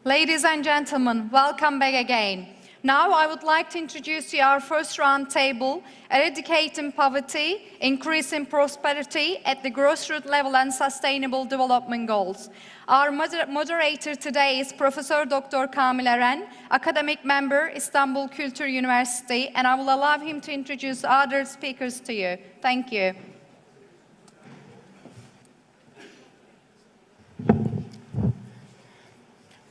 Ladies and gentlemen, welcome back again. Now I would like to introduce you our first round table, eradicating poverty, increasing prosperity at the grassroots level and sustainable development goals. Our moderator today is Professor Dr. Kamil Eren, academic member, Istanbul Kültür University, and I will allow him to introduce other speakers to you. Thank you.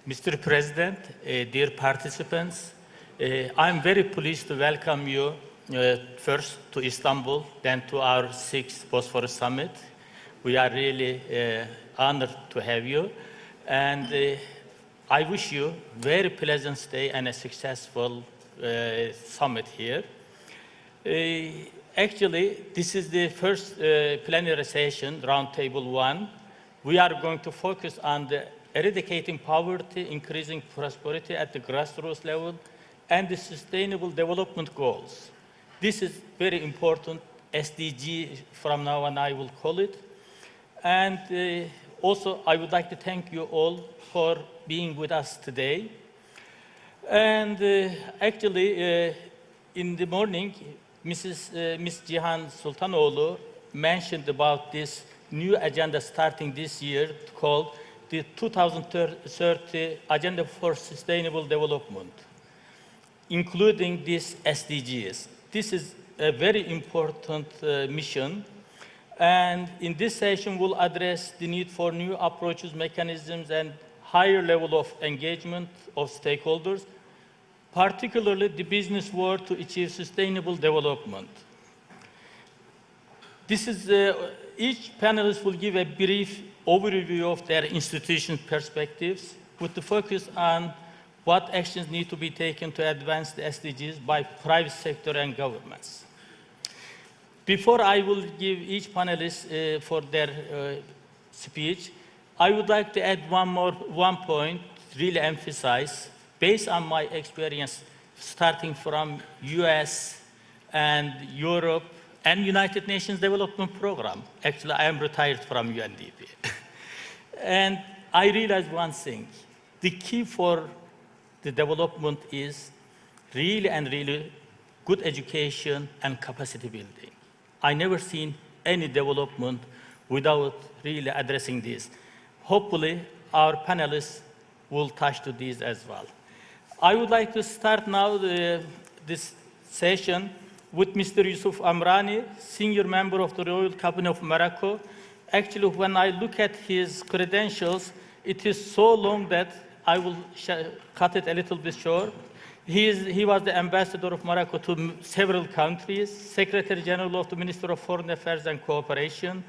Mr. President, dear participants, I'm very pleased to welcome you first to Istanbul, then to our 6th Bosphorus Summit. We are really honored to have you, and I wish you a very pleasant stay and a successful summit here. Actually, this is the first plenary session, Roundtable 1. We are going to focus on the eradicating poverty, increasing prosperity at the grassroots level, and the sustainable development goals. This is very important, SDG from now on I will call it. And also I would like to thank you all for being with us today. And actually, in the morning, Miss Cihan Sultanoğlu mentioned about this new agenda starting this year called the 2030 Agenda for Sustainable Development, including these SDGs. This is a very important mission, and in this session we'll address the need for new approaches, mechanisms, and higher level of engagement of stakeholders, particularly the business world, to achieve sustainable development. This is, each panelist will give a brief overview of their institution perspectives with the focus on what actions need to be taken to advance the SDGs by private sector and governments. Before I will give each panelist for their speech, I would like to add one point, really emphasize, based on my experience starting from US and Europe and United Nations Development Program. Actually, I am retired from UNDP. And I realized one thing. The key for the development is really good education and capacity building. I never seen any development without really addressing this. Hopefully, our panelists will touch to these as well. I would like to start now this session with Mr. Yusuf Amrani, senior member of the Royal Cabinet of Morocco. Actually, when I look at his credentials, it is so long that I will cut it a little bit short. He was the ambassador of Morocco to several countries, Secretary General of the Minister of Foreign Affairs and Cooperation,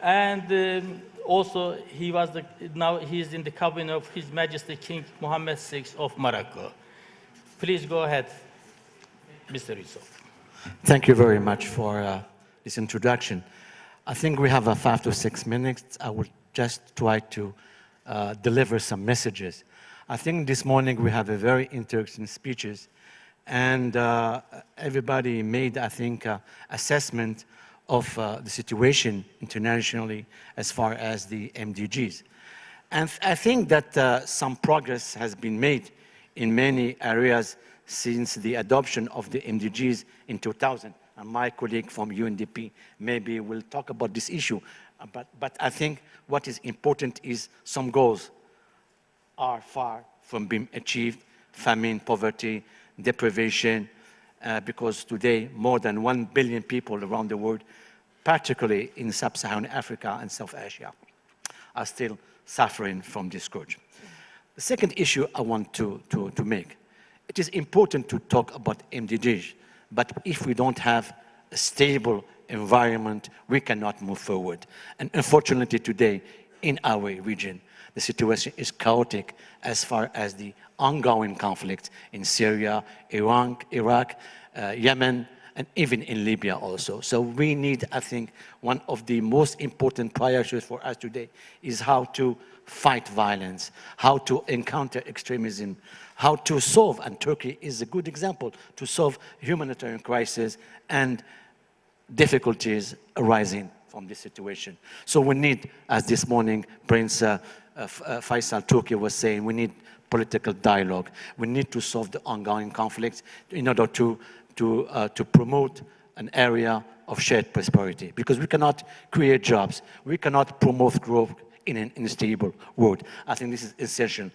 and also now he is in the cabinet of His Majesty King Mohammed VI of Morocco. Please go ahead, Mr. Yusuf. Thank you very much for this introduction. I think we have 5 to 6 minutes. I will just try to deliver some messages. I think this morning we have a very interesting speeches, and everybody made, I think, assessment of the situation internationally as far as the MDGs. And I think that some progress has been made in many areas since the adoption of the MDGs in 2000. And my colleague from UNDP maybe will talk about this issue. But I think what is important is some goals are far from being achieved: famine, poverty, deprivation, because today more than 1 billion people around the world, particularly in sub-Saharan Africa and South Asia, are still suffering from this scourge. The second issue I want to make: it is important to talk about MDGs, but if we don't have a stable environment, we cannot move forward. And unfortunately today, in our region, the situation is chaotic as far as the ongoing conflict in Syria, Iran, Iraq, Yemen, and even in Libya also. So we need, I think, one of the most important priorities for us today is how to fight violence, how to encounter extremism, how to solve, and Turkey is a good example, to solve humanitarian crisis and difficulties arising from this situation. So we need, as this morning Prince Faisal Turki was saying, we need political dialogue. We need to solve the ongoing conflicts in order to promote an area of shared prosperity. Because we cannot create jobs. We cannot promote growth in an unstable world. I think this is essential.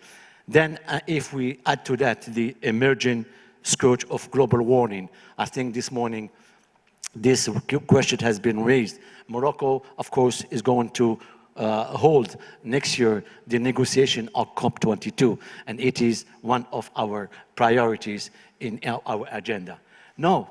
Then if we add to that the emerging scourge of global warming, I think this morning this question has been raised. Morocco, of course, is going to hold next year the negotiation of COP22, and it is one of our priorities in our agenda. Now,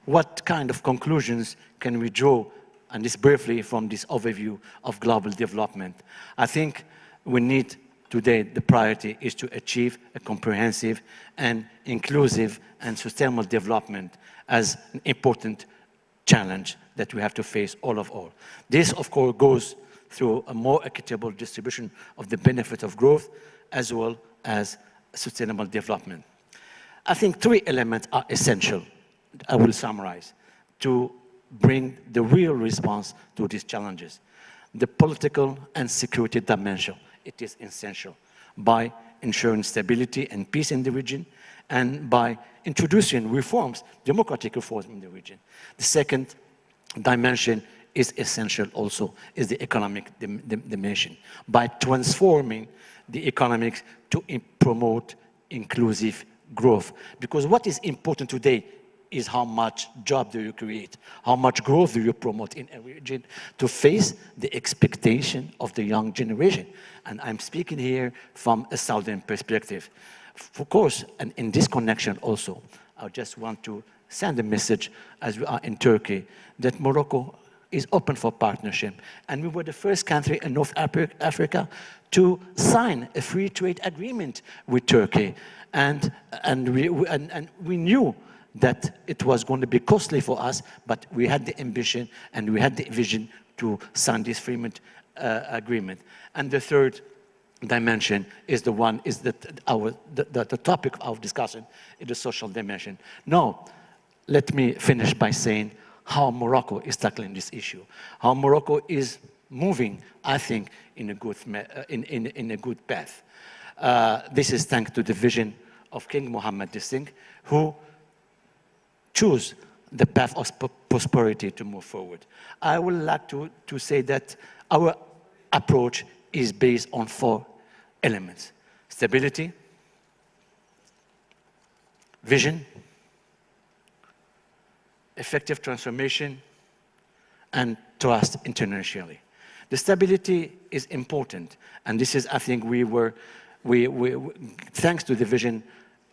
what kind of conclusions can we draw, and this briefly from this overview of global development? I think we need today, the priority is to achieve a comprehensive and inclusive and sustainable development as an important challenge that we have to face all. This, of course, goes through a more equitable distribution of the benefit of growth as well as sustainable development. I think three elements are essential, I will summarize, to bring the real response to these challenges. The political and security dimension, it is essential by ensuring stability and peace in the region and by introducing reforms, democratic reforms in the region. The second dimension is essential also, is the economic dimension, by transforming the economics to promote inclusive growth. Because what is important today is how much job do you create, how much growth do you promote in a region to face the expectation of the young generation. And I'm speaking here from a Southern perspective. Of course, and in this connection also, I just want to send a message as we are in Turkey that Morocco is open for partnership. And we were the first country in North Africa to sign a free trade agreement with Turkey. And we knew that it was going to be costly for us, but we had the ambition and we had the vision to sign this free trade agreement. And the third dimension is the topic of our discussion, is the social dimension. Now, let me finish by saying how Morocco is tackling this issue, how Morocco is moving, I think, in a good path. This is thanks to the vision of King Mohammed VI, who chose the path of prosperity to move forward. I would like to say that our approach is based on 4 elements: stability, vision, effective transformation, and trust internationally. The stability is important, and this is, I think, thanks to the vision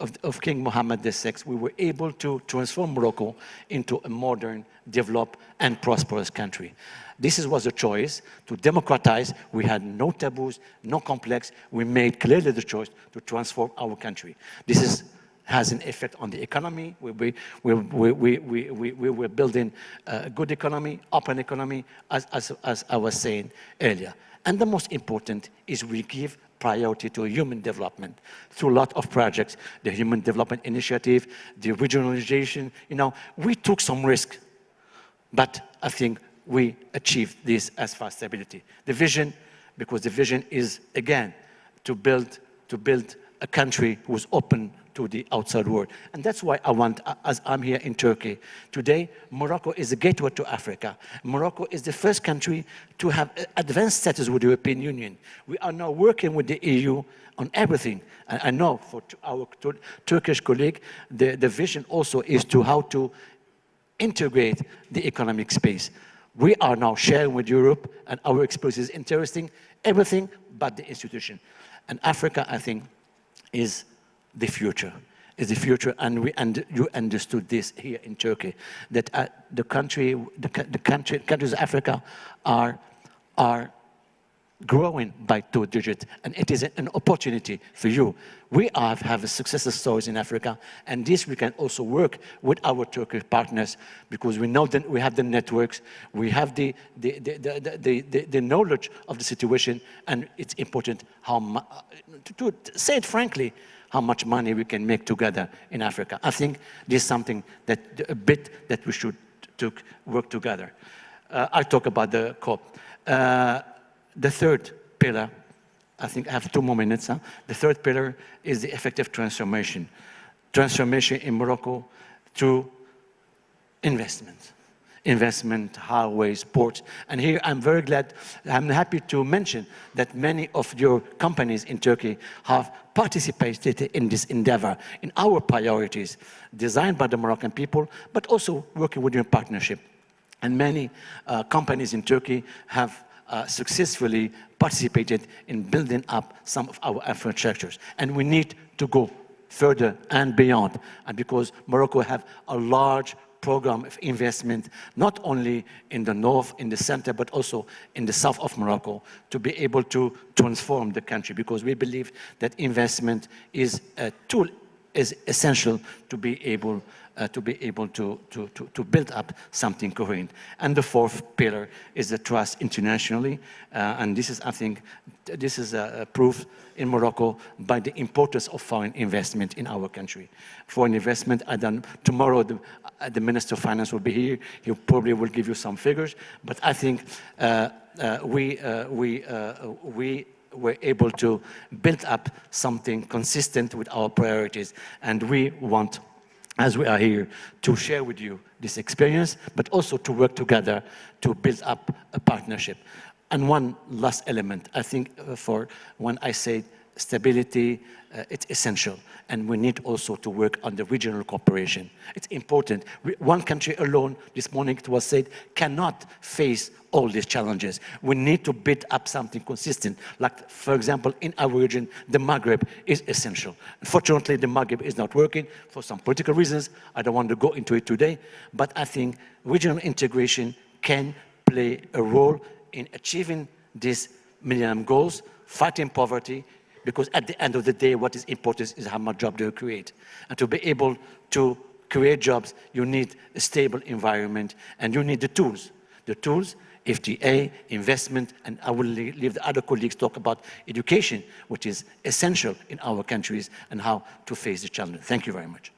of King Mohammed VI, we were able to transform Morocco into a modern, developed, and prosperous country. This was a choice to democratize. We had no taboos, no complex. We made clearly the choice to transform our country. This has an effect on the economy. We were building a good economy, open economy, as I was saying earlier. And the most important is we give priority to human development through a lot of projects, the Human Development Initiative, the regionalization. We took some risk, but I think we achieved this as far as stability. The vision, because the vision is, again, to build a country who's open to the outside world. And that's why I want, as I'm here in Turkey today, Morocco is a gateway to Africa. Morocco is the first country to have advanced status with the European Union. We are now working with the EU on everything. And I know for our Turkish colleague, the vision also is to how to integrate the economic space. We are now sharing with Europe, and our experience is interesting, everything but the institution. And Africa, I think, is the future, and you understood this here in Turkey, that the countries of Africa are growing by 2 digits, and it is an opportunity for you. We have success stories in Africa, and this we can also work with our Turkish partners, because we know that we have the networks, we have the knowledge of the situation, and it's important to say it frankly, how much money we can make together in Africa. I think this is something that we should work together. I talk about the COP. The third pillar I think I have 2 more minutes. Huh? The third pillar is the effective transformation. Transformation in Morocco through investment. Investment, highways, ports. And here I'm very glad, I'm happy to mention that many of your companies in Turkey have participated in this endeavor, in our priorities, designed by the Moroccan people, but also working with your partnership. And many companies in Turkey have successfully participated in building up some of our infrastructures. And we need to go further and beyond. And because Morocco have a large program of investment, not only in the north, in the center, but also in the south of Morocco, to be able to transform the country, because we believe that investment is a tool, is essential to be able to build up something coherent. And the fourth pillar is the trust internationally, and this is, I think, this is a proof in Morocco by the importance of foreign investment in our country. Foreign investment, tomorrow the Minister of Finance will be here. He probably will give you some figures, but I think we were able to build up something consistent with our priorities, and we want, as we are here, to share with you this experience, but also to work together to build up a partnership. And one last element, I think for when I say stability, it's essential. And we need also to work on the regional cooperation. It's important. One country alone, this morning it was said, cannot face all these challenges. We need to build up something consistent. Like, for example, in our region, the Maghreb is essential. Unfortunately, the Maghreb is not working for some political reasons. I don't want to go into it today, but I think regional integration can play a role in achieving these millennium goals, fighting poverty, because at the end of the day, what is important is how much job do you create. And to be able to create jobs, you need a stable environment, and you need the tools. The tools, FTA, investment, and I will leave the other colleagues talk about education, which is essential in our countries, and how to face the challenge. Thank you very much.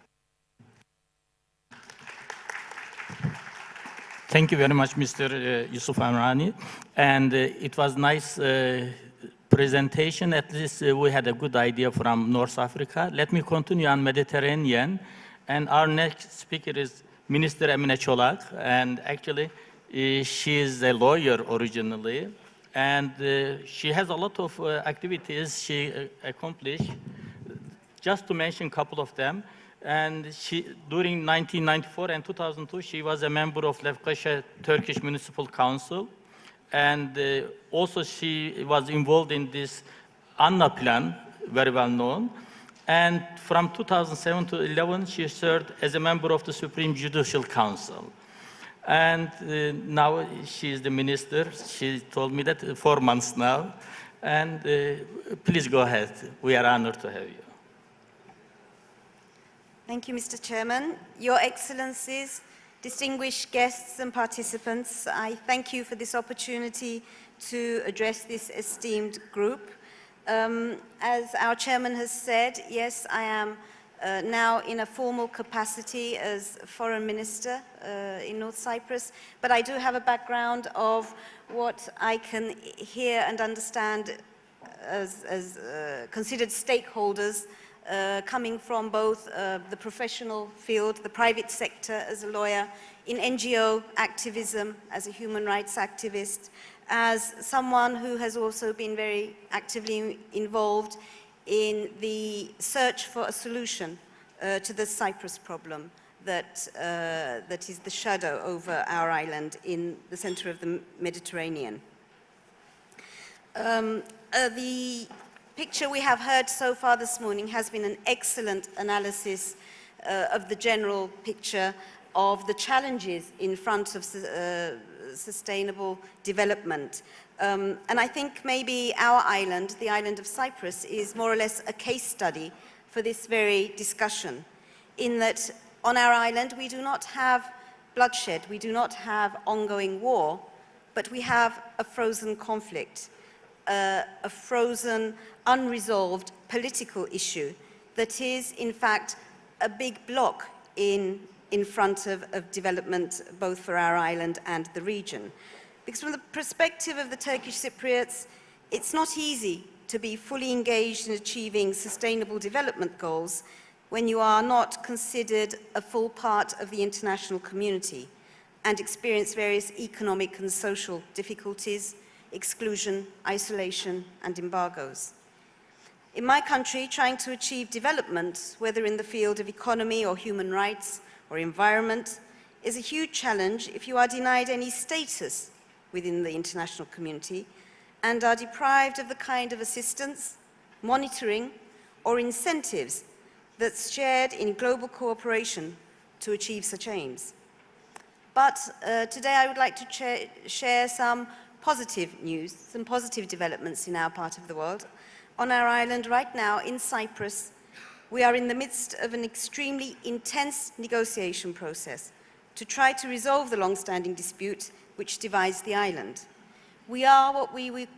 Thank you very much, Mr. Yusuf Amrani. And it was nice presentation. At least we had a good idea from North Africa. Let me continue on Mediterranean. And our next speaker is Minister Emine Çolak. And actually, she is a lawyer originally. And she has a lot of activities she accomplished. Just to mention a couple of them. And she, during 1994 and 2002, she was a member of Lefkoşa Turkish Municipal Council. And also she was involved in this Anna Plan, very well known. And from 2007 to 2011, she served as a member of the Supreme Judicial Council. And now she is the minister. She told me that 4 months now. And please go ahead. We are honored to have you. Thank you, Mr. Chairman. Your Excellencies, distinguished guests and participants, I thank you for this opportunity to address this esteemed group. As our chairman has said, yes, I am now in a formal capacity as foreign minister in North Cyprus, but I do have a background of what I can hear and understand as considered stakeholders coming from both the professional field, the private sector as a lawyer, in NGO activism as a human rights activist, as someone who has also been very actively involved in the search for a solution to the Cyprus problem that is the shadow over our island in the center of the Mediterranean. The picture we have heard so far this morning has been an excellent analysis of the general picture of the challenges in front of sustainable development. And I think maybe our island, the island of Cyprus, is more or less a case study for this very discussion, in that on our island we do not have bloodshed, we do not have ongoing war, but we have a frozen conflict, a frozen, unresolved political issue that is, in fact, a big block in front of development, both for our island and the region. Because from the perspective of the Turkish Cypriots, it's not easy to be fully engaged in achieving sustainable development goals when you are not considered a full part of the international community and experience various economic and social difficulties, exclusion, isolation, and embargoes. In my country, trying to achieve development, whether in the field of economy or human rights or environment, is a huge challenge if you are denied any status within the international community and are deprived of the kind of assistance, monitoring, or incentives that's shared in global cooperation to achieve such aims. But today I would like to share some positive news, some positive developments in our part of the world. On our island right now in Cyprus, we are in the midst of an extremely intense negotiation process to try to resolve the long-standing dispute which divides the island. We are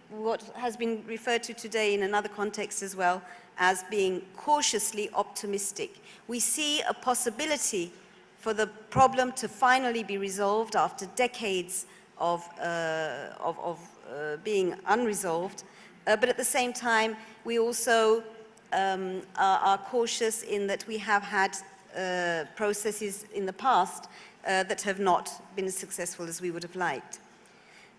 what has been referred to today in another context as well as being cautiously optimistic. We see a possibility for the problem to finally be resolved after decades of being unresolved, but at the same time, we also are cautious in that we have had processes in the past that have not been as successful as we would have liked.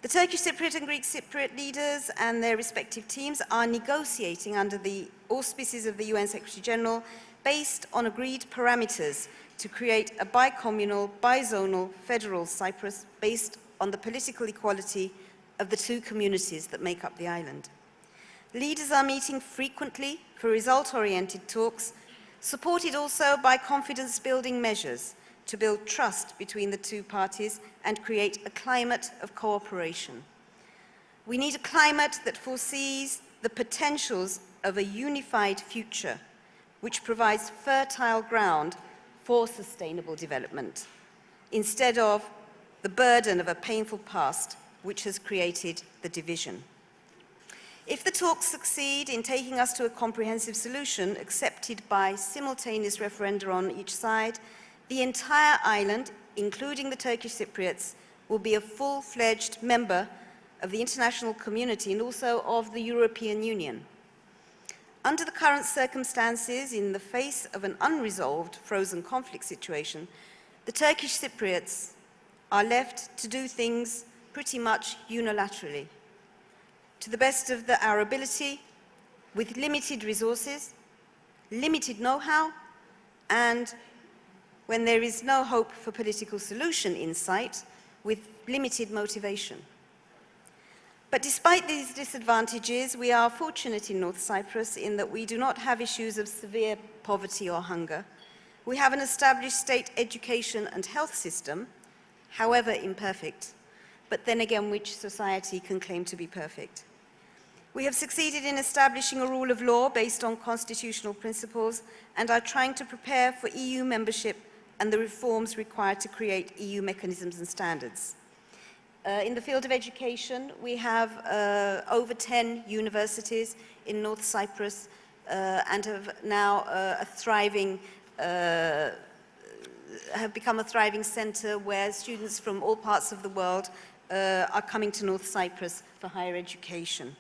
The Turkish Cypriot and Greek Cypriot leaders and their respective teams are negotiating under the auspices of the UN Secretary General based on agreed parameters to create a bicommunal, bizonal federal Cyprus based on the political equality of the two communities that make up the island. Leaders are meeting frequently for result-oriented talks, supported also by confidence-building measures to build trust between the two parties and create a climate of cooperation. We need a climate that foresees the potentials of a unified future, which provides fertile ground for sustainable development, instead of the burden of a painful past which has created the division. If the talks succeed in taking us to a comprehensive solution accepted by simultaneous referenda on each side, the entire island, including the Turkish Cypriots, will be a full-fledged member of the international community and also of the European Union. Under the current circumstances, in the face of an unresolved frozen conflict situation, the Turkish Cypriots are left to do things pretty much unilaterally, to the best of our ability, with limited resources, limited know-how, and when there is no hope for political solution in sight, with limited motivation. But despite these disadvantages, we are fortunate in North Cyprus in that we do not have issues of severe poverty or hunger. We have an established state education and health system, however imperfect, but then again, which society can claim to be perfect? We have succeeded in establishing a rule of law based on constitutional principles and are trying to prepare for EU membership and the reforms required to create EU mechanisms and standards. In the field of education, we have over 10 universities in North Cyprus and have now have become a thriving centre where students from all parts of the world are coming to North Cyprus for higher education.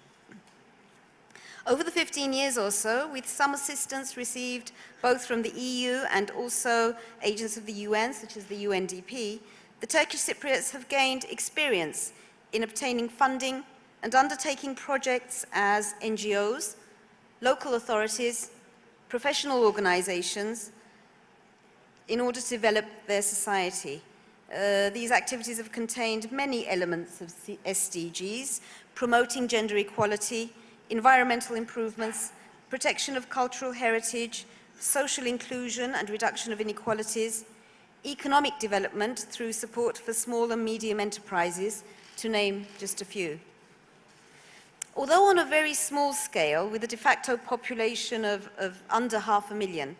Over the 15 years or so, with some assistance received both from the EU and also agents of the UN, such as the UNDP, the Turkish Cypriots have gained experience in obtaining funding and undertaking projects as NGOs, local authorities, professional organizations, in order to develop their society. These activities have contained many elements of SDGs, promoting gender equality, environmental improvements, protection of cultural heritage, social inclusion and reduction of inequalities, economic development through support for small and medium enterprises, to name just a few. Although on a very small scale, with a de facto population of under 500,000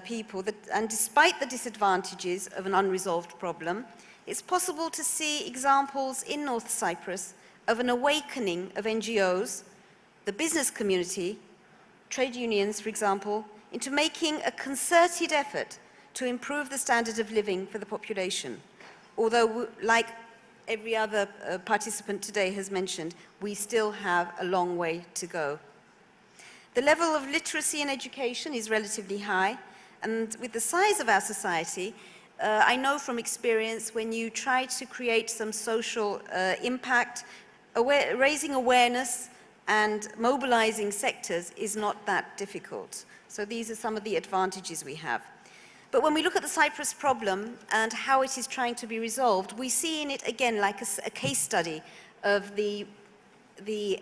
people, and despite the disadvantages of an unresolved problem, it's possible to see examples in North Cyprus of an awakening of NGOs, the business community, trade unions, for example, into making a concerted effort to improve the standard of living for the population. Although, like every other participant today has mentioned, we still have a long way to go. The level of literacy and education is relatively high, and with the size of our society, I know from experience when you try to create some social impact, raising awareness and mobilizing sectors is not that difficult. So these are some of the advantages we have. But when we look at the Cyprus problem and how it is trying to be resolved, we see in it again like a case study of the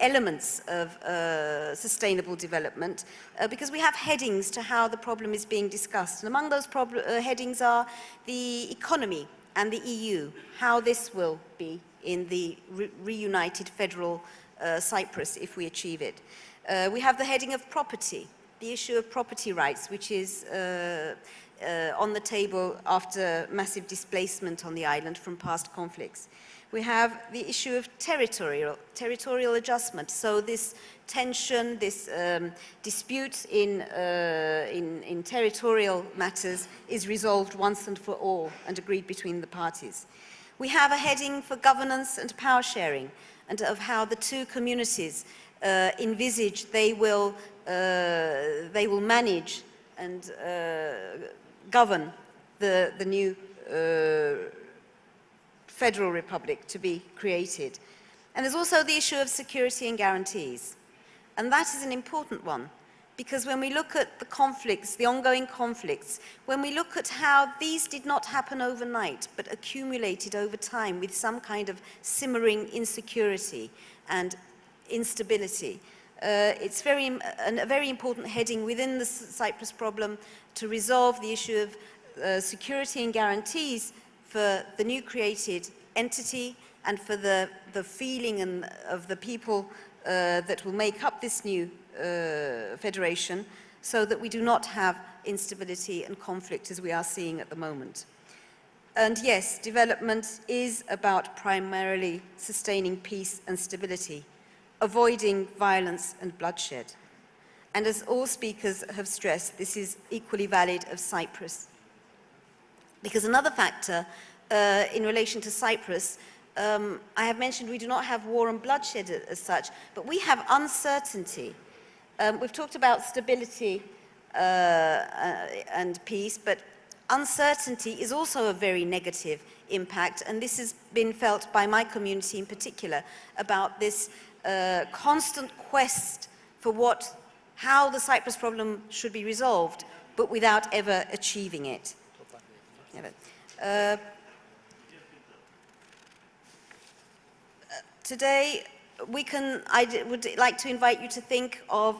elements of sustainable development, because we have headings to how the problem is being discussed. And among those headings are the economy and the EU, how this will be in the reunited federal Cyprus if we achieve it. We have the heading of property, the issue of property rights, which is on the table after massive displacement on the island from past conflicts. We have the issue of territorial adjustment. So this tension, this dispute in territorial matters is resolved once and for all and agreed between the parties. We have a heading for governance and power sharing, and of how the two communities envisage they will manage and govern the new Federal Republic to be created. And there's also the issue of security and guarantees. And that is an important one, because when we look at the conflicts, the ongoing conflicts, when we look at how these did not happen overnight, but accumulated over time with some kind of simmering insecurity and instability, it's a very important heading within the Cyprus problem to resolve the issue of security and guarantees for the new created entity and for the feeling of the people that will make up this new federation, so that we do not have instability and conflict as we are seeing at the moment. And yes, development is about primarily sustaining peace and stability, avoiding violence and bloodshed. And as all speakers have stressed, this is equally valid of Cyprus. Because another factor in relation to Cyprus, I have mentioned we do not have war and bloodshed as such, but we have uncertainty. We've talked about stability and peace, but uncertainty is also a very negative impact, and this has been felt by my community in particular, about this constant quest for how the Cyprus problem should be resolved, but without ever achieving it. Today, I would like to invite you to think of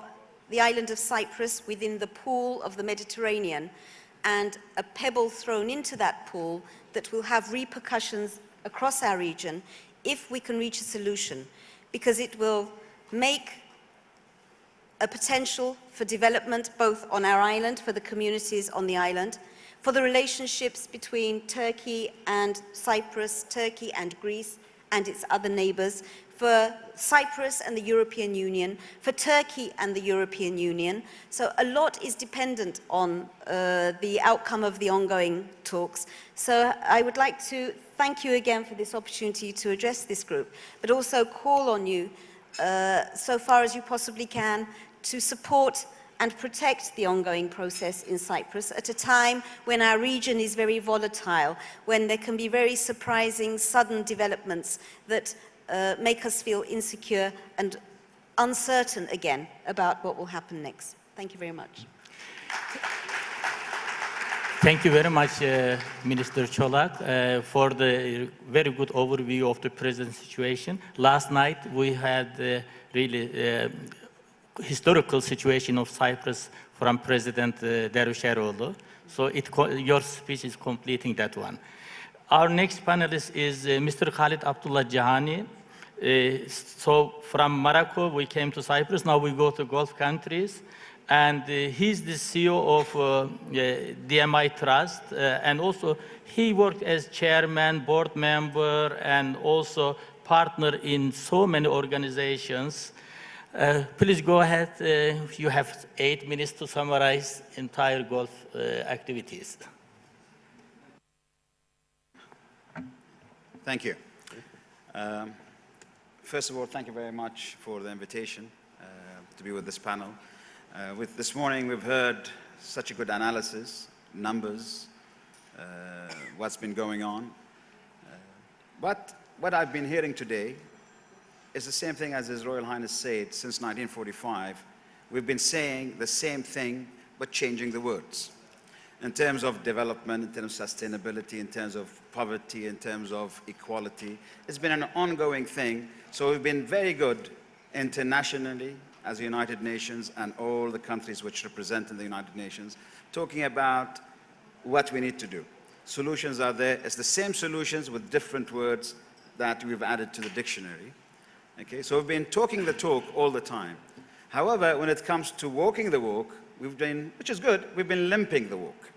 the island of Cyprus within the pool of the Mediterranean, and a pebble thrown into that pool that will have repercussions across our region if we can reach a solution, because it will make a potential for development both on our island, for the communities on the island, for the relationships between Turkey and Cyprus, Turkey and Greece and its other neighbors, for Cyprus and the European Union, for Turkey and the European Union. So a lot is dependent on the outcome of the ongoing talks. So I would like to thank you again for this opportunity to address this group, but also call on you, so far as you possibly can, to support and protect the ongoing process in Cyprus at a time when our region is very volatile, when there can be very surprising, sudden developments that make us feel insecure and uncertain again about what will happen next. Thank you very much. Thank you very much, Minister Çolak, for the very good overview of the present situation. Last night we had really historical situation of Cyprus from President Dervisheroğlu. So your speech is completing that one. Our next panelist is Mr. Khalid Abdullah Cihani. So from Morocco, we came to Cyprus. Now we go to Gulf countries. And he's the CEO of DMI Trust. And also, he worked as chairman, board member, and also partner in so many organizations. Please go ahead. You have 8 minutes to summarize entire Gulf activities. Thank you. First of all, thank you very much for the invitation to be with this panel. With this morning, we've heard such a good analysis, numbers, what's been going on. But what I've been hearing today is the same thing as His Royal Highness said since 1945. We've been saying the same thing, but changing the words. In terms of development, in terms of sustainability, in terms of poverty, in terms of equality. It's been an ongoing thing. So we've been very good internationally as the United Nations and all the countries which represent in the United Nations, talking about what we need to do. Solutions are there. It's the same solutions with different words that we've added to the dictionary. Okay, so we've been talking the talk all the time. However, when it comes to walking the walk, we've been, which is good, we've been limping the walk.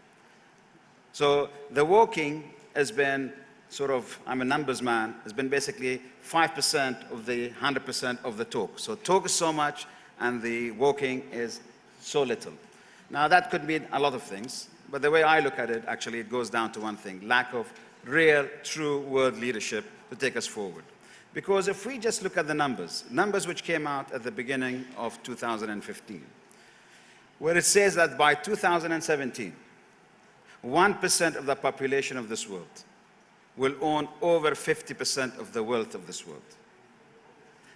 So the walking has been sort of, I'm a numbers man, has been basically 5% of the 100% of the talk. So talk is so much and the walking is so little. Now that could mean a lot of things, but the way I look at it, actually it goes down to one thing, lack of real, true world leadership to take us forward. Because if we just look at the numbers which came out at the beginning of 2015, where it says that by 2017, 1% of the population of this world will own over 50% of the wealth of this world.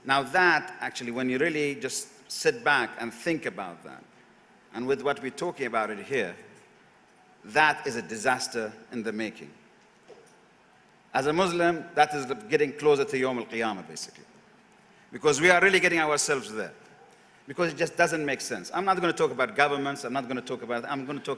Now that, actually, when you really just sit back and think about that, and with what we're talking about it here, that is a disaster in the making. As a Muslim, that is getting closer to Yawm al-Qiyamah, basically. Because we are really getting ourselves there. Because it just doesn't make sense. I'm not going to talk about governments, I'm going to talk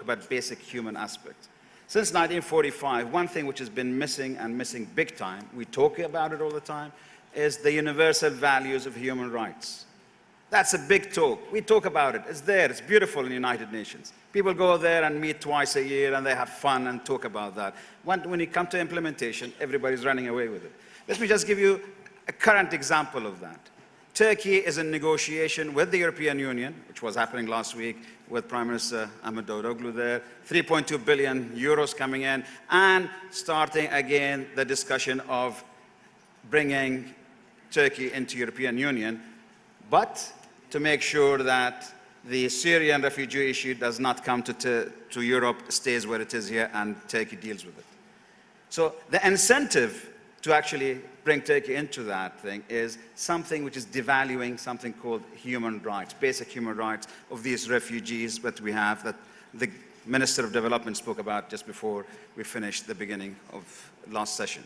about basic human aspects. Since 1945, one thing which has been missing and missing big time, we talk about it all the time, is the universal values of human rights. That's a big talk. We talk about it. It's there. It's beautiful in the United Nations. People go there and meet twice a year and they have fun and talk about that. When you come to implementation, everybody's running away with it. Let me just give you a current example of that. Turkey is in negotiation with the European Union, which was happening last week with Prime Minister Ahmed Davutoglu there, 3.2 billion euros coming in, and starting again the discussion of bringing Turkey into European Union, but to make sure that the Syrian refugee issue does not come to Europe, stays where it is here, and Turkey deals with it. So the incentive to actually bring Turkey into that thing is something which is devaluing something called human rights, basic human rights of these refugees that we have, that the Minister of Development spoke about just before we finished the beginning of last session.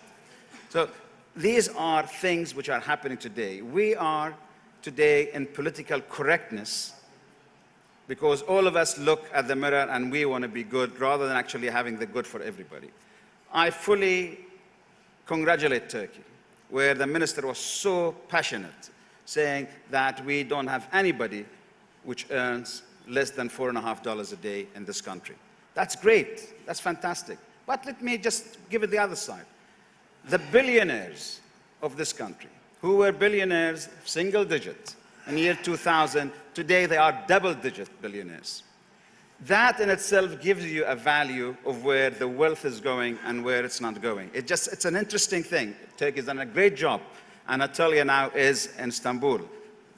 So these are things which are happening today. We are today in political correctness because all of us look at the mirror and we want to be good rather than actually having the good for everybody. I fully congratulate Turkey, where the minister was so passionate, saying that we don't have anybody which earns less than $4.50 a day in this country. That's great. That's fantastic. But let me just give it the other side. The billionaires of this country, who were billionaires, single digit, in year 2000, today they are double-digit billionaires. That in itself gives you a value of where the wealth is going and where it's not going. It's an interesting thing. Turkey has done a great job. Anatolia now is in Istanbul.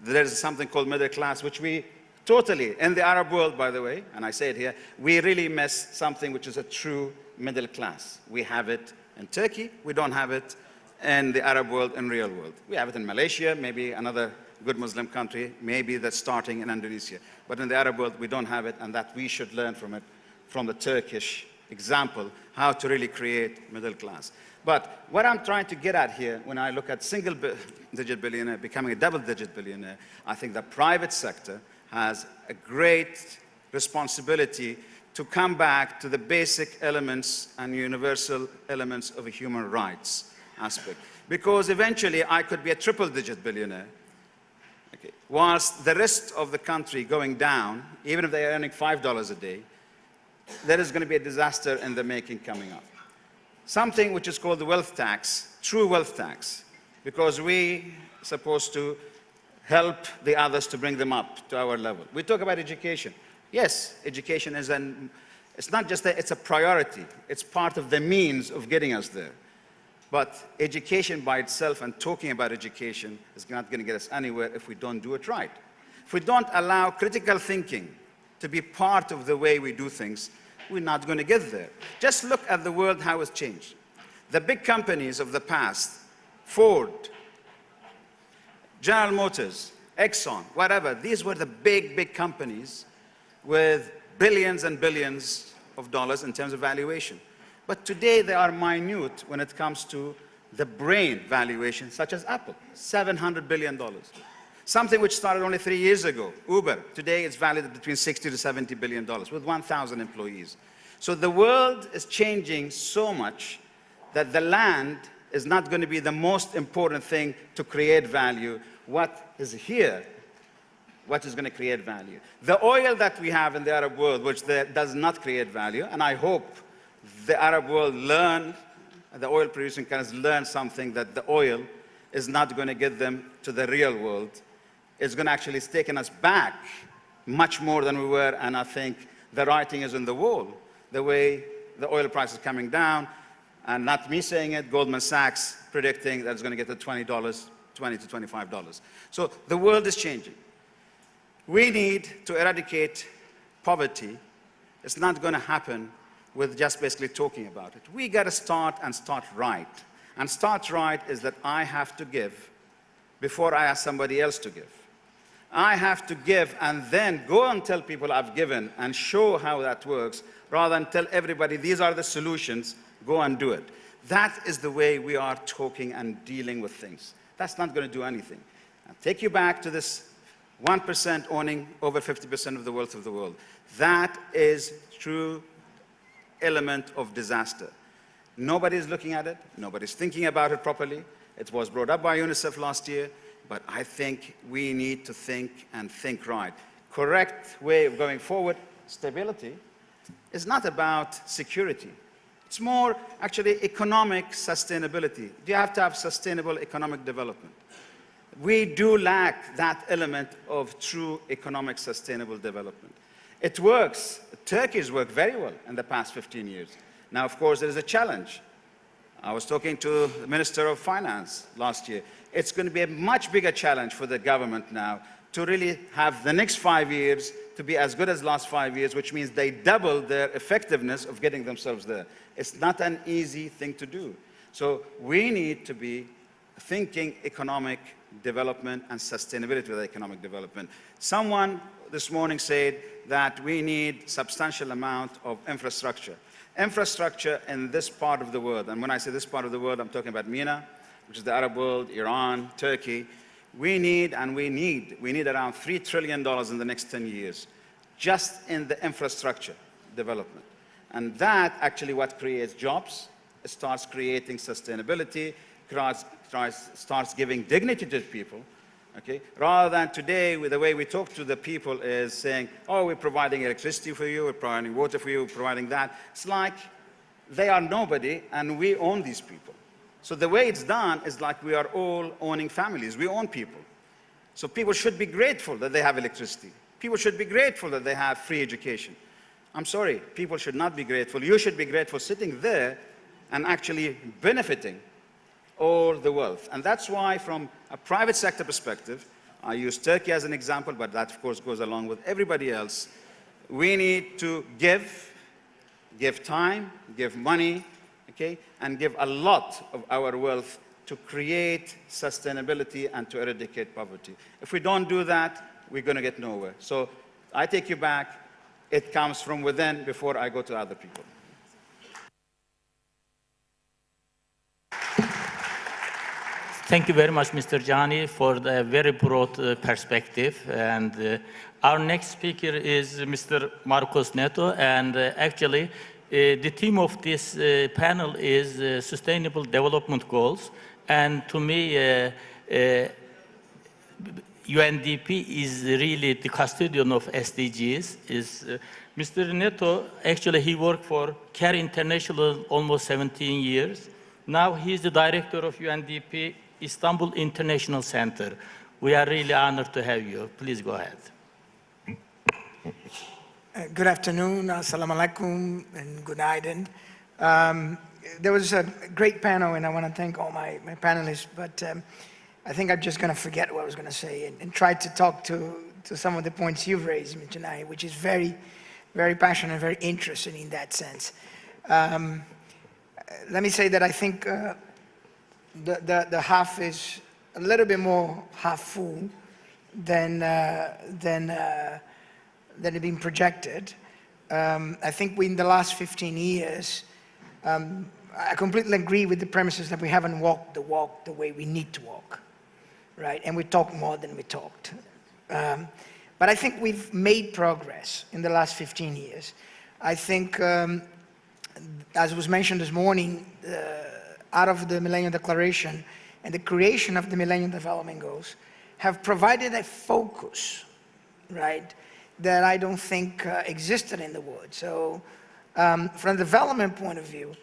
There is something called middle class, which we totally, in the Arab world, by the way, and I say it here, we really miss something which is a true middle class. We have it in Turkey. We don't have it in the Arab world, in real world. We have it in Malaysia, maybe another good Muslim country, maybe that's starting in Indonesia. But in the Arab world, we don't have it, and that we should learn from it, from the Turkish example, how to really create middle class. But what I'm trying to get at here, when I look at single-digit billionaire becoming a double-digit billionaire, I think the private sector has a great responsibility to come back to the basic elements and universal elements of a human rights aspect. Because eventually, I could be a triple-digit billionaire, okay, whilst the rest of the country going down, even if they're earning $5 a day, there is going to be a disaster in the making coming up. Something which is called the wealth tax, true wealth tax, because we are supposed to help the others to bring them up to our level. We talk about education. Yes, education is it's not just that, it's a priority. It's part of the means of getting us there. But education by itself and talking about education is not going to get us anywhere if we don't do it right. If we don't allow critical thinking to be part of the way we do things, we're not going to get there. Just look at the world, how it's changed. The big companies of the past, Ford, General Motors, Exxon, whatever, these were the big companies with billions and billions of dollars in terms of valuation. But today they are minute when it comes to the brain valuation, such as Apple, $700 billion. Something which started only 3 years ago, Uber, today it's valued at between $60 to $70 billion with 1,000 employees. So the world is changing so much that the land is not going to be the most important thing to create value. What is here, what is going to create value? The oil that we have in the Arab world, which does not create value, and I hope the Arab world learn, the oil producing countries learn something, that the oil is not going to get them to the real world. It's going to actually take us back much more than we were, and I think the writing is on the wall. The way the oil price is coming down, and not me saying it, Goldman Sachs predicting that it's going to get to $20 to $25. So the world is changing. We need to eradicate poverty. It's not going to happen with just basically talking about it. We got to start right. And start right is that I have to give before I ask somebody else to give. I have to give and then go and tell people I've given and show how that works, rather than tell everybody these are the solutions, go and do it. That is the way we are talking and dealing with things. That's not going to do anything. I'll take you back to this 1% owning over 50% of the wealth of the world. That is true element of disaster. Nobody's looking at it. Nobody's thinking about it properly. It was brought up by UNICEF last year, but I think we need to think and think right. Correct way of going forward, stability, is not about security. It's more actually economic sustainability. You have to have sustainable economic development. We do lack that element of true economic sustainable development. It works. Turkey's worked very well in the past 15 years. Now, of course, there is a challenge. I was talking to the Minister of Finance last year. It's going to be a much bigger challenge for the government now to really have the next 5 years to be as good as last 5 years, which means they double their effectiveness of getting themselves there. It's not an easy thing to do. So we need to be thinking economic development and sustainability with economic development. Someone this morning said that we need substantial amount of infrastructure. Infrastructure in this part of the world, and when I say this part of the world, I'm talking about MENA, which is the Arab world, Iran, Turkey. We need around $3 trillion in the next 10 years, just in the infrastructure development. And that actually what creates jobs. It starts creating sustainability, starts giving dignity to people, okay? Rather than today, the way we talk to the people is saying, oh, we're providing electricity for you, we're providing water for you, we're providing that. It's like they are nobody and we own these people. So the way it's done is like we are all owning families. We own people. So people should be grateful that they have electricity. People should be grateful that they have free education. I'm sorry, people should not be grateful. You should be grateful sitting there and actually benefiting all the wealth. And that's why from a private sector perspective, I use Turkey as an example, but that of course goes along with everybody else. We need to give time, give money, okay, and give a lot of our wealth to create sustainability and to eradicate poverty. If we don't do that, we're going to get nowhere. So I take you back. It comes from within before I go to other people. Thank you very much, Mr. Jani, for the very broad perspective. And our next speaker is Mr. Marcos Neto. And actually, the theme of this panel is Sustainable Development Goals. And to me, UNDP is really the custodian of SDGs. Mr. Neto, actually, he worked for CARE International almost 17 years. Now he's the director of UNDP Istanbul International Center. We are really honored to have you. Please go ahead. Good afternoon, assalamu alaikum, and good night. There was a great panel, and I want to thank all my panelists, but I think I'm just going to forget what I was going to say and try to talk to to some of the points you've raised tonight, which is very, very passionate and very interesting in that sense. Let me say that I think the half is a little bit more half full than it being projected. I think in the last 15 years, I completely agree with the premises that we haven't walked the walk the way we need to walk, right? And we talk more than we talked. But I think we've made progress in the last 15 years. I think, as was mentioned this morning, out of the Millennium Declaration and the creation of the Millennium Development Goals have provided a focus, right, that I don't think existed in the world. So from a development point of view,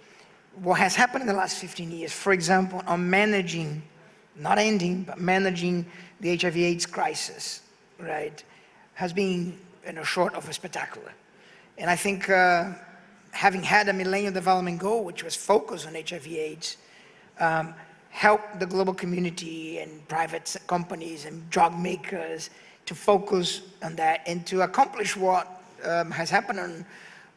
what has happened in the last 15 years, for example, on managing, not ending, but managing the HIV/AIDS crisis, right, has been short of a spectacular. And I think having had a Millennium Development Goal, which was focused on HIV/AIDS, helped the global community and private companies and drug makers to focus on that and to accomplish what has happened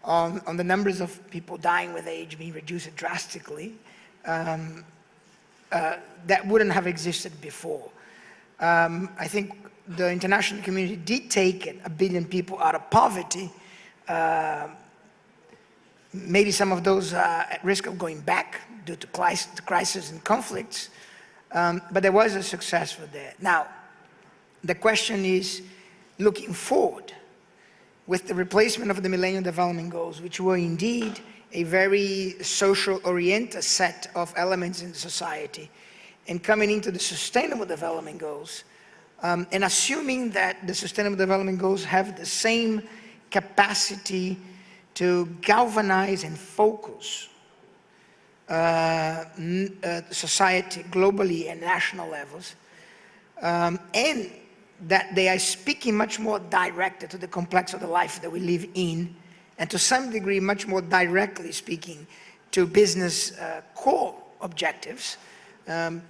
on the numbers of people dying with AIDS being reduced drastically, that wouldn't have existed before. I think the international community did take 1 billion people out of poverty. Maybe some of those are at risk of going back due to crisis and conflicts, but there was a success for that. Now, the question is, looking forward, with the replacement of the Millennium Development Goals, which were indeed a very social-oriented set of elements in society, and coming into the Sustainable Development Goals, and assuming that the Sustainable Development Goals have the same capacity to galvanize and focus society globally and national levels, and that they are speaking much more directly to the complex of the life that we live in, and to some degree much more directly speaking to business core objectives,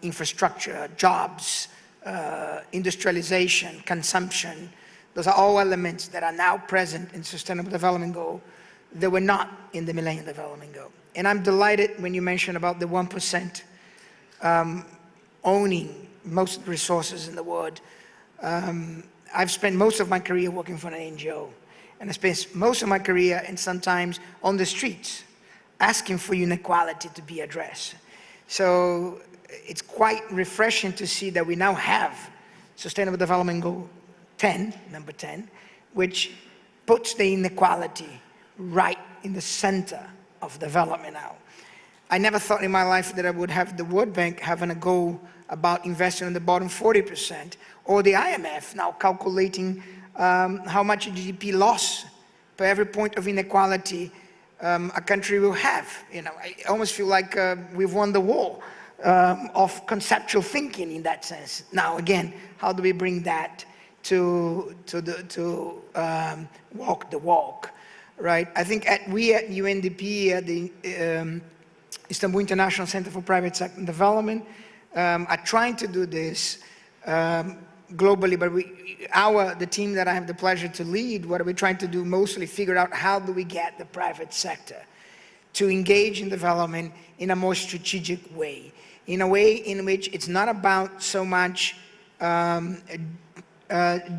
infrastructure, jobs, industrialization, consumption. Those are all elements that are now present in Sustainable Development Goal that were not in the Millennium Development Goal. And I'm delighted when you mention about the 1% owning most of the resources in the world. I've spent most of my career working for an NGO, and I spent most of my career and sometimes on the streets asking for inequality to be addressed. So it's quite refreshing to see that we now have Sustainable Development Goal 10, number 10, which puts the inequality right in the center of development now. I never thought in my life that I would have the World Bank having a goal about investing in the bottom 40%, or the IMF now calculating how much GDP loss per every point of inequality a country will have. You know, I almost feel like we've won the war of conceptual thinking in that sense. Now, again, how do we bring that to walk the walk, right? I think we at UNDP, at the Istanbul International Center for Private Sector Development, are trying to do this globally, but the team that I have the pleasure to lead, what are we trying to do mostly figure out how do we get the private sector to engage in development in a more strategic way, in a way in which it's not about so much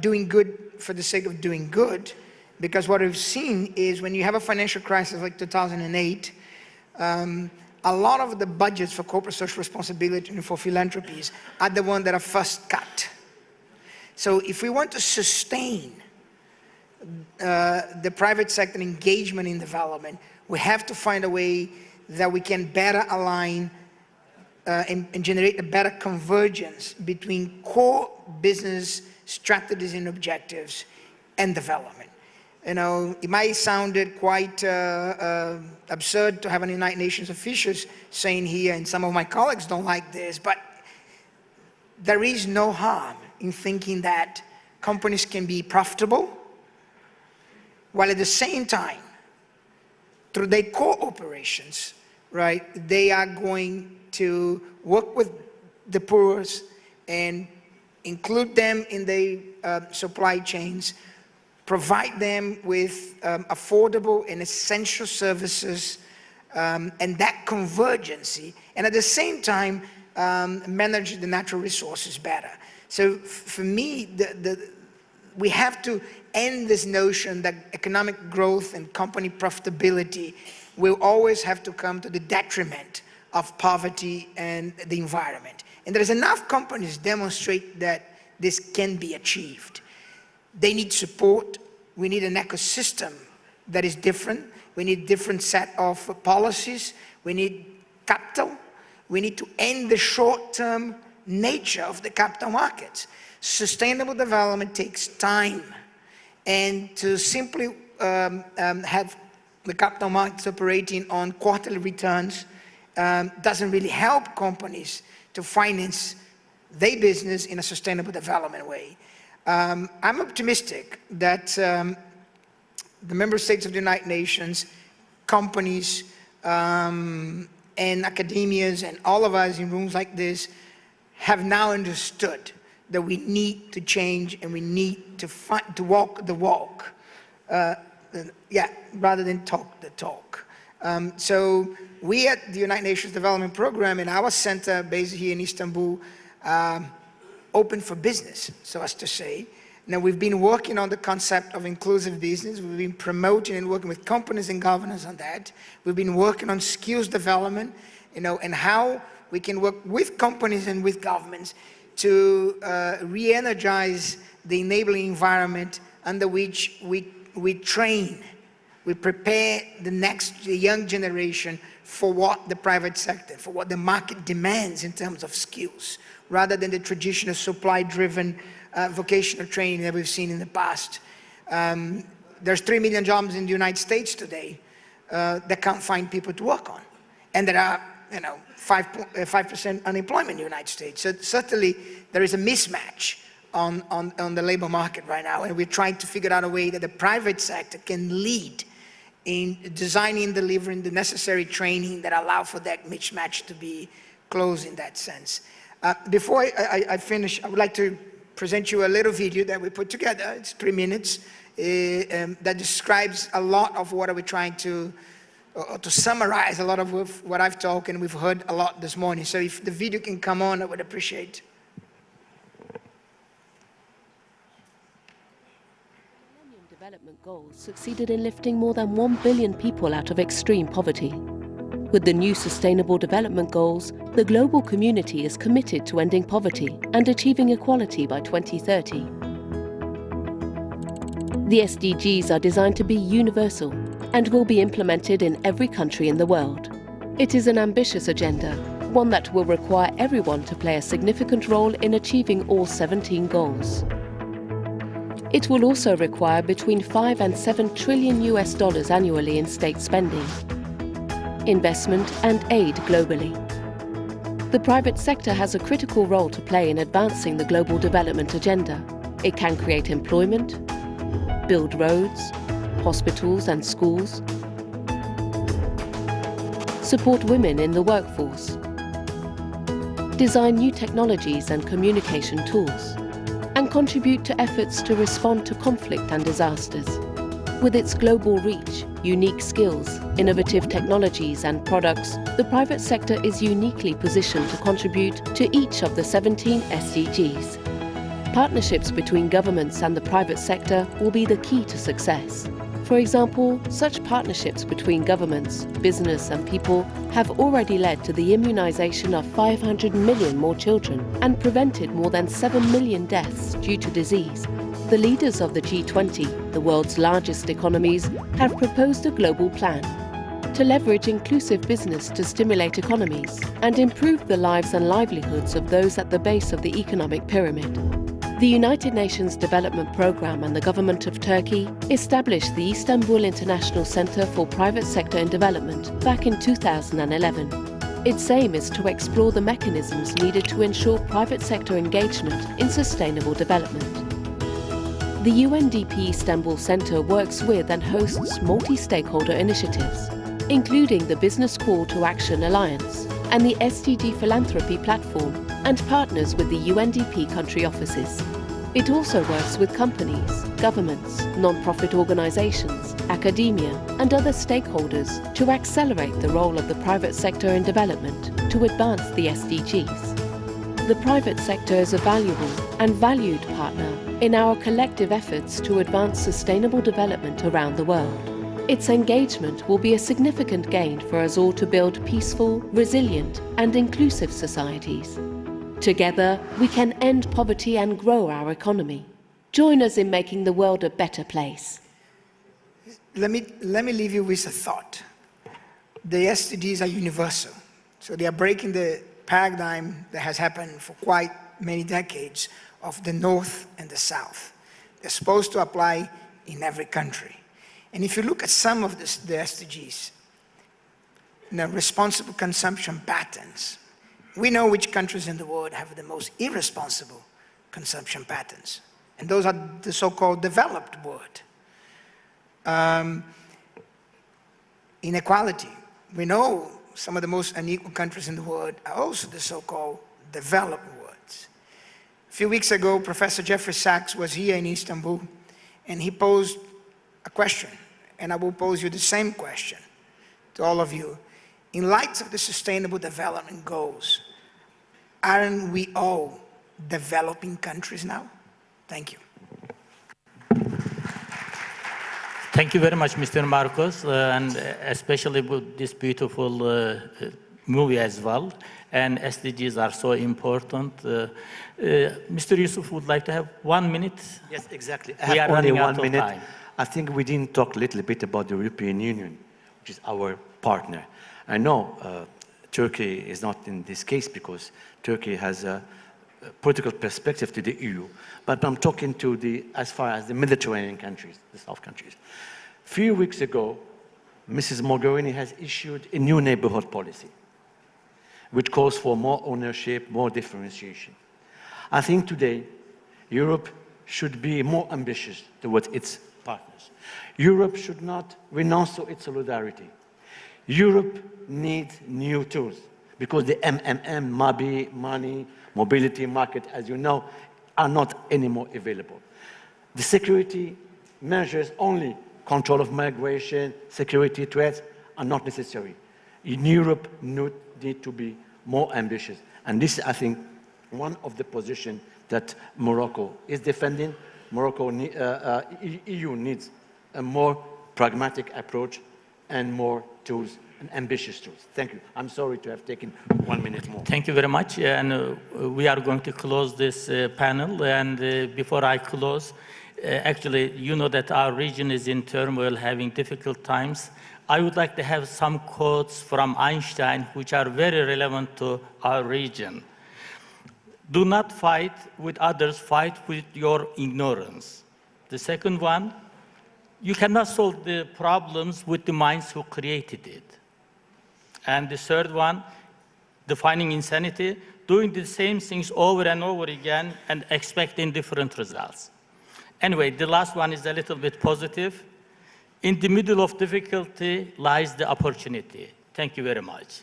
doing good for the sake of doing good, because what we've seen is when you have a financial crisis like 2008, a lot of the budgets for corporate social responsibility and for philanthropies are the ones that are first cut. So if we want to sustain the private sector engagement in development, we have to find a way that we can better align and generate a better convergence between core business strategies and objectives and development. You know, it might sound quite absurd to have an United Nations officials saying here, and some of my colleagues don't like this, but there is no harm in thinking that companies can be profitable, while at the same time, through their core operations, right, they are going to work with the poorest and include them in the supply chains, provide them with affordable and essential services, and that convergency, and at the same time, manage the natural resources better. So for me, we have to end this notion that economic growth and company profitability will always have to come to the detriment of poverty and the environment. And there's enough companies demonstrate that this can be achieved. They need support. We need an ecosystem that is different. We need different set of policies. We need capital. We need to end the short-term nature of the capital markets. Sustainable development takes time. And to simply have the capital markets operating on quarterly returns doesn't really help companies to finance their business in a sustainable development way. I'm optimistic that the member states of the United Nations, companies, and academias, and all of us in rooms like this have now understood that we need to change and we need to walk the walk, rather than talk the talk. So we at the United Nations Development Program in our center based here in Istanbul, open for business, so as to say. Now we've been working on the concept of inclusive business. We've been promoting and working with companies and governors on that. We've been working on skills development, and how we can work with companies and with governments to re-energize the enabling environment under which we train, we prepare the young generation for what the private sector, for what the market demands in terms of skills, rather than the traditional supply-driven vocational training that we've seen in the past. There's 3 million jobs in the United States today that can't find people to work on. And there are 5% unemployment in the United States. So certainly there is a mismatch on the labor market right now, and we're trying to figure out a way that the private sector can lead in designing and delivering the necessary training that allow for that mismatch to be closed in that sense. Before I finish, I would like to present you a little video that we put together. It's 3 minutes that describes a lot of what we're trying to summarize a lot of what I've talked and we've heard a lot this morning. So if the video can come on, I would appreciate. Millennium Development Goals succeeded in lifting more than 1 billion people out of extreme poverty. With the new Sustainable Development Goals, the global community is committed to ending poverty and achieving equality by 2030. The SDGs are designed to be universal and will be implemented in every country in the world. It is an ambitious agenda, one that will require everyone to play a significant role in achieving all 17 goals. It will also require between 5 and 7 trillion US dollars annually in state spending, investment and aid globally. The private sector has a critical role to play in advancing the global development agenda. It can create employment, build roads, hospitals and schools, support women in the workforce, design new technologies and communication tools, and contribute to efforts to respond to conflict and disasters. With its global reach, unique skills, innovative technologies and products, the private sector is uniquely positioned to contribute to each of the 17 SDGs. Partnerships between governments and the private sector will be the key to success. For example, such partnerships between governments, business and people have already led to the immunization of 500 million more children and prevented more than 7 million deaths due to disease. The leaders of the G20, the world's largest economies, have proposed a global plan to leverage inclusive business to stimulate economies and improve the lives and livelihoods of those at the base of the economic pyramid. The United Nations Development Programme and the government of Turkey established the Istanbul International Centre for Private Sector and Development back in 2011. Its aim is to explore the mechanisms needed to ensure private sector engagement in sustainable development. The UNDP Istanbul Centre works with and hosts multi-stakeholder initiatives, including the Business Call to Action Alliance and the SDG Philanthropy Platform and partners with the UNDP country offices. It also works with companies, governments, non-profit organisations, academia and other stakeholders to accelerate the role of the private sector in development to advance the SDGs. The private sector is a valuable and valued partner in our collective efforts to advance sustainable development around the world. Its engagement will be a significant gain for us all to build peaceful, resilient and inclusive societies. Together, we can end poverty and grow our economy. Join us in making the world a better place. Let me leave you with a thought. The SDGs are universal. So they are breaking the paradigm that has happened for quite many decades of the North and the South. They're supposed to apply in every country. And if you look at some of the SDGs, responsible consumption patterns, we know which countries in the world have the most irresponsible consumption patterns. And those are the so-called developed world. Inequality. We know some of the most unequal countries in the world are also the so-called developed worlds. A few weeks ago, Professor Jeffrey Sachs was here in Istanbul, and he posed a question, and I will pose you the same question to all of you. In light of the Sustainable Development Goals, aren't we all developing countries now? Thank you. Thank you very much, Mr. Marcos, and especially with this beautiful movie as well. And SDGs are so important. Mr. Yusuf would like to have 1 minute. Yes, exactly. We are running out of 1 minute. time. I think we didn't talk a little bit about the European Union, which is our partner. I know Turkey is not in this case because Turkey has a political perspective to the EU, but I'm talking to as far as the Mediterranean countries, the South countries. A few weeks ago, Mrs. Mogherini has issued a new neighborhood policy, which calls for more ownership, more differentiation. I think today, Europe should be more ambitious towards its partners. Europe should not renounce to its solidarity. Europe needs new tools because the MMM, MABI, money, mobility market, as you know, are not anymore available. The security measures only, control of migration, security threats, are not necessary. In Europe, need to be more ambitious. And this is, I think, one of the positions that Morocco is defending. EU needs a more pragmatic approach and more tools, and ambitious tools. Thank you. I'm sorry to have taken 1 minute more. Thank you very much. And we are going to close this panel. And before I close, actually, you know that our region is in turmoil, having difficult times. I would like to have some quotes from Einstein, which are very relevant to our region. Do not fight with others, fight with your ignorance. The second one, you cannot solve the problems with the minds who created it. And the third one, defining insanity, doing the same things over and over again and expecting different results. Anyway, the last one is a little bit positive. In the middle of difficulty lies the opportunity. Thank you very much.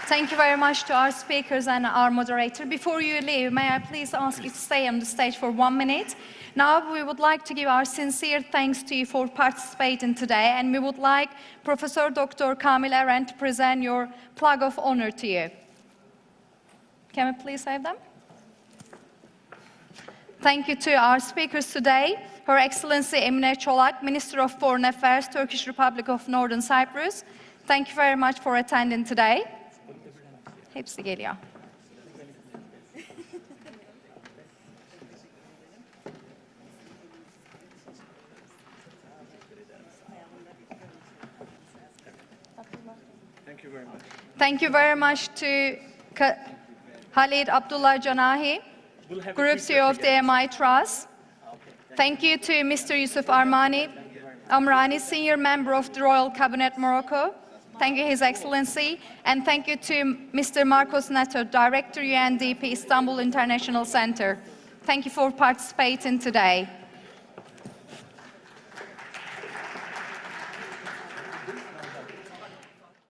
Thank you very much to our speakers and our moderator. Before you leave, may I please ask you to stay on the stage for 1 minute? Now we would like to give our sincere thanks to you for participating today, and we would like Professor Dr. Kamil Eren to present your plug of honor to you. Can we please have them? Thank you to our speakers today, Her Excellency Emine Çolak, Minister of Foreign Affairs, Turkish Republic of Northern Cyprus. Thank you very much for attending today. Hepsi geliyor. Thank you very much to Halid Abdullah Janahi, Group CEO of the MI Trust. Thank you to Mr. Yusuf Amrani, Senior Member of the Royal Cabinet Morocco. Thank you, His Excellency. And thank you to Mr. Marcos Neto, Director UNDP Istanbul International Center. Thank you for participating today.